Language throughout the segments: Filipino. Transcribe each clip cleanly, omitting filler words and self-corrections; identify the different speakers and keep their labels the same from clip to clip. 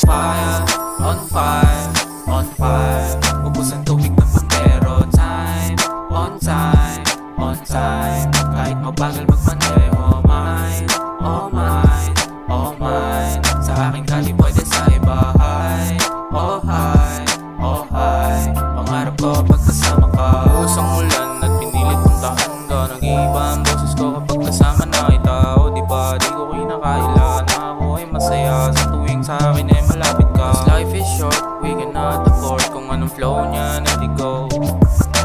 Speaker 1: fire, on fire, on fire. Ubus ang tubig ng bumbero. Time, on time, on time. Kahit mabagal magmaneho. Mine, oh mine, oh mine. Sa akin ka di pwede sa iba. Hi, oh hi, oh hi. Pangarap ko pagkasama ka. Usang ulan at pinilit puntahan ka. Nag-iiba ang boses ko kapag kasama na kita. O diba di ko kinakaila na ako ay masaya sa tuwing sa akin ay malapit ka. Cause life is short, we cannot afford. Kung anong flow niya, let it go.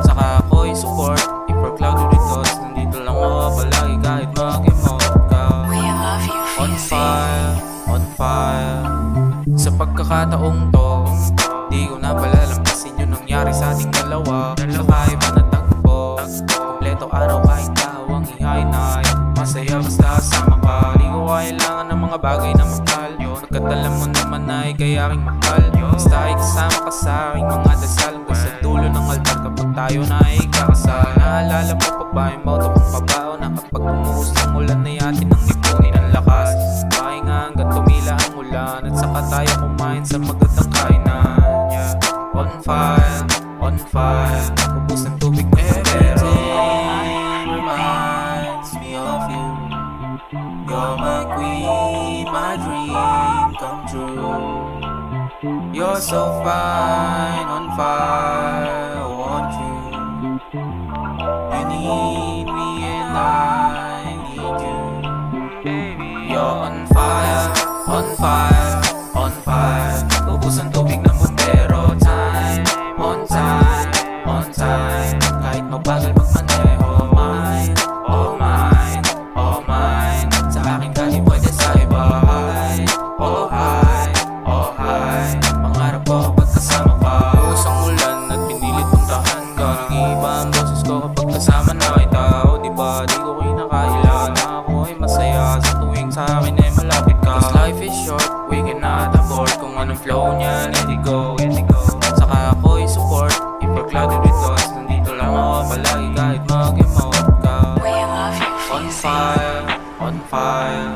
Speaker 1: Saka ako'y support. If we're clouded with thoughts, nandito lang ako palagi kahit mag-emote ka. On fire, on fire. Sa pagkakataong to, di ko na pala lamasin yung nangyari sa ating dalawa. Saka iba na tagpo, kompleto araw kahit tawang ihay-nay. Masaya basta kasama ka. Di ko kailangan ng mga bagay na mahal. Pagkat alam mo naman na ika'y aking mahal. Basta ay kasama ka sa aking mga dasal. Hanggang sa dulo ng altar kapag tayo na ay kakasal. Naalala mo pa ba yung moto kong pabao na kapag bumuhos ng ulan ay atin ang ipunin ang lakas. Pahinga hanggang tumila ang ulan at saka tayo kumain sa magandang kainan. On fire, on fire. Ubus ng tubig na everything reminds me of you. You're my queen, my dream come true. You're so fine, on fire, I want you. You need me and I need you. Baby, you're on fire, on fire, on fire. Ubus ang tubig ng bumbero. Time, on time, on time. Kahit mabagal magmaneho. Mine, oh mine, oh mine. Sa akin ka di pwede sa iba. Hi, oh hi, oh hi. Pangarap ko kapag kasama ka. Usang ulan at pinilit puntahan ka. Nag-iiba ang boses ko kapag kasama na kita. O diba di ko kinakaila na ako ay masaya sa tuwing sa akin ay malapit ka. Cause life is short, we cannot afford. Kung anong flow niya, let it go, let it go. Saka ako'y support. If we're clouded with thoughts, nandito lang ako palagi kahit mag-emote ka. On fire, on fire.